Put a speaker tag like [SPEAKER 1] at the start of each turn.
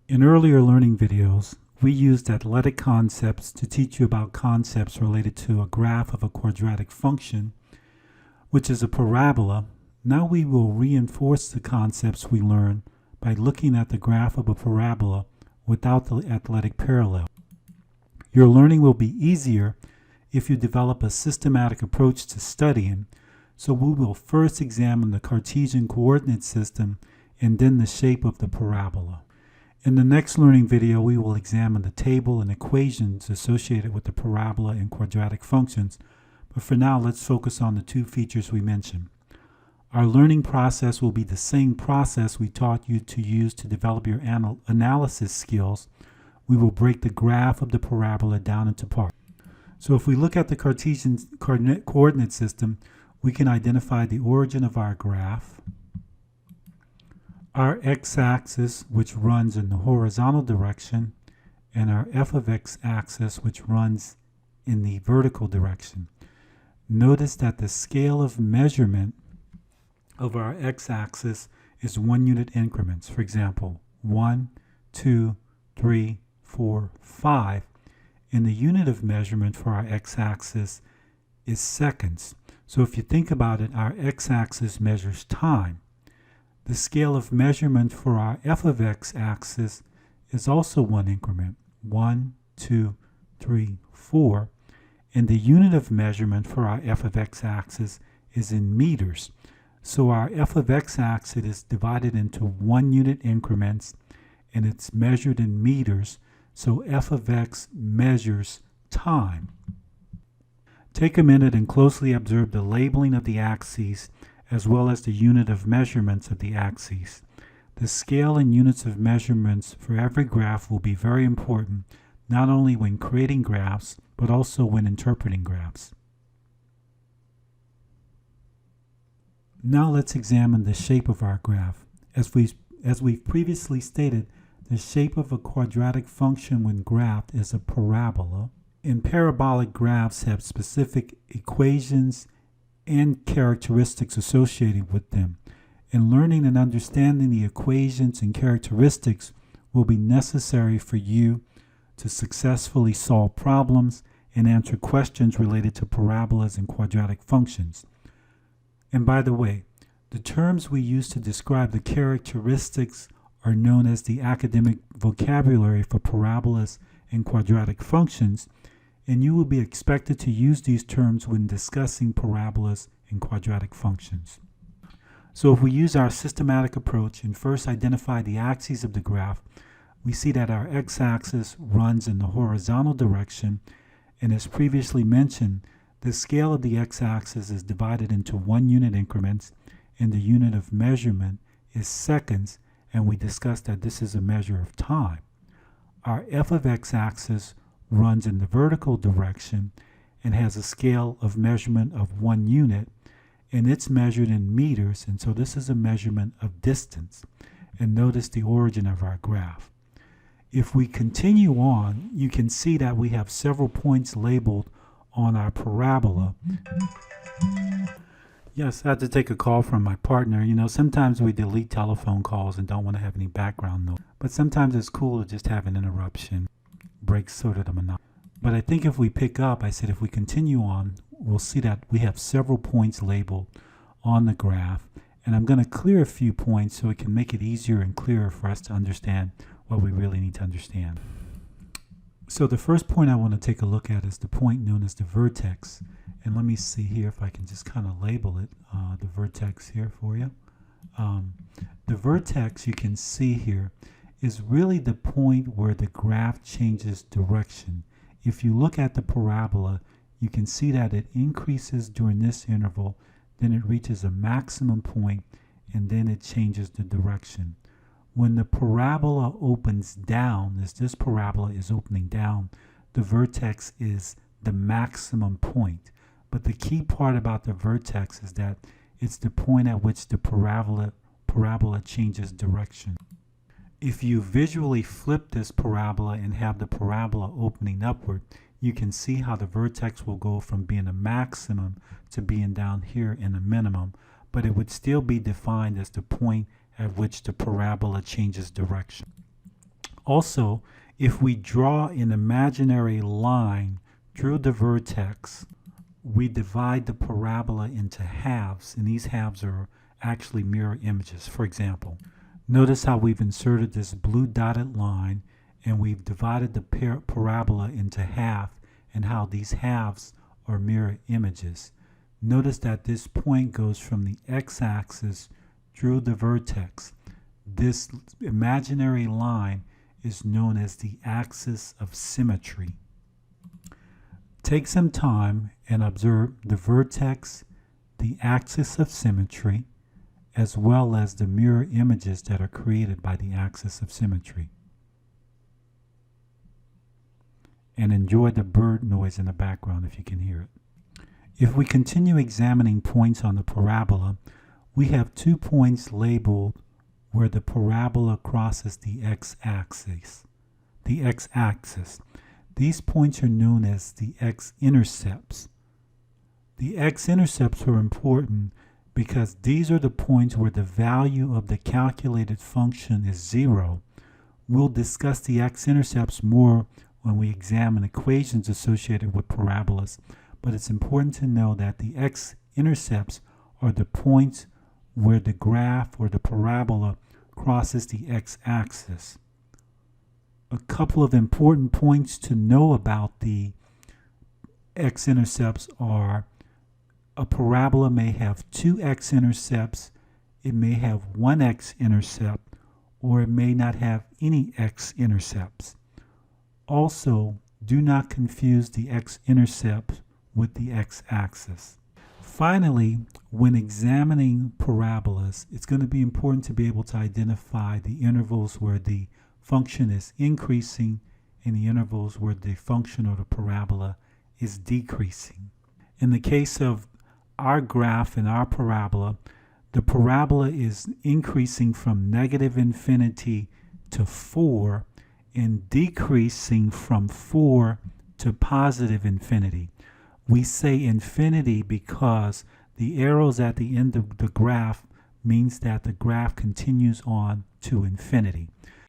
[SPEAKER 1] In earlier learning videos, we used athletic concepts to teach you about concepts related to a graph of a quadratic function, which is a parabola. Now we will reinforce the concepts we learned by looking at the graph of a parabola without the athletic parallel. Your learning will be easier if you develop a systematic approach to studying, so we will first examine the Cartesian coordinate system and then the shape of the parabola. In the next learning video, we will examine the table and equations associated with the parabola and quadratic functions, but for now, let's focus on the two features we mentioned. Our learning process will be the same process we taught you to use to develop your analysis skills. We will break the graph of the parabola down into parts. So if we look at the Cartesian coordinate system, we can identify the origin of our graph, our x-axis, which runs in the horizontal direction, and our f of x axis, which runs in the vertical direction. Notice that the scale of measurement of our x-axis is 1 unit increments. For example, 1, 2, 3, 4, 5. And the unit of measurement for our x-axis is seconds. So if you think about it, our x-axis measures time. The scale of measurement for our f of x axis is also 1 increment, 1, 2, 3, 4, and the unit of measurement for our f of x axis is in meters. So our f of x axis is divided into 1 unit increments and it's measured in meters, so f of x measures time. Take a minute and closely observe the labeling of the axes as well as the unit of measurements of the axes. The scale and units of measurements for every graph will be very important, not only when creating graphs, but also when interpreting graphs. Now let's examine the shape of our graph. As we've previously stated, the shape of a quadratic function when graphed is a parabola, and parabolic graphs have specific equations and characteristics associated with them. And learning and understanding the equations and characteristics will be necessary for you to successfully solve problems and answer questions related to parabolas and quadratic functions. And by the way, the terms we use to describe the characteristics are known as the academic vocabulary for parabolas and quadratic functions, and you will be expected to use these terms when discussing parabolas and quadratic functions. So if we use our systematic approach and first identify the axes of the graph, we see that our x-axis runs in the horizontal direction, and as previously mentioned, the scale of the x-axis is divided into 1 unit increments, and the unit of measurement is seconds, and we discussed that this is a measure of time. Our f of x-axis runs in the vertical direction and has a scale of measurement of 1 unit, and it's measured in meters, and so this is a measurement of distance. And notice the origin of our graph. If we continue on, you can see that we have several points labeled on our parabola. Yes, I had to take a call from my partner. You know, sometimes we delete telephone calls and don't want to have any background noise, but sometimes it's cool to just have an interruption. Breaks sort of the monotony. But I think if we pick up, I said if we continue on, we'll see that we have several points labeled on the graph, and I'm going to clear a few points so it can make it easier and clearer for us to understand what we really need to understand. So the first point I want to take a look at is the point known as the vertex, and let me see here if I can just kind of label it, the vertex here for you. The vertex, you can see here, is really the point where the graph changes direction. If you look at the parabola, you can see that it increases during this interval, then it reaches a maximum point, and then it changes the direction. When the parabola opens down, as this parabola is opening down, the vertex is the maximum point. But the key part about the vertex is that it's the point at which the parabola changes direction. If you visually flip this parabola and have the parabola opening upward, you can see how the vertex will go from being a maximum to being down here in a minimum, but it would still be defined as the point at which the parabola changes direction. Also, if we draw an imaginary line through the vertex, we divide the parabola into halves, and these halves are actually mirror images. For example, notice how we've inserted this blue dotted line and we've divided the parabola into half, and how these halves are mirror images. Notice that this point goes from the x-axis through the vertex. This imaginary line is known as the axis of symmetry. Take some time and observe the vertex, the axis of symmetry, as well as the mirror images that are created by the axis of symmetry. And enjoy the bird noise in the background if you can hear it. If we continue examining points on the parabola, we have 2 points labeled where the parabola crosses the x-axis. These points are known as the x-intercepts. The x-intercepts are important because these are the points where the value of the calculated function is 0. We'll discuss the x-intercepts more when we examine equations associated with parabolas, but it's important to know that the x-intercepts are the points where the graph or the parabola crosses the x-axis. A couple of important points to know about the x-intercepts are: a parabola may have 2 x-intercepts, it may have 1 x-intercept, or it may not have any x-intercepts. Also, do not confuse the x-intercept with the x-axis. Finally, when examining parabolas, it's going to be important to be able to identify the intervals where the function is increasing and the intervals where the function or the parabola is decreasing. In the case of our graph and our parabola, the parabola is increasing from negative infinity to 4 and decreasing from 4 to positive infinity. We say infinity because the arrows at the end of the graph means that the graph continues on to infinity.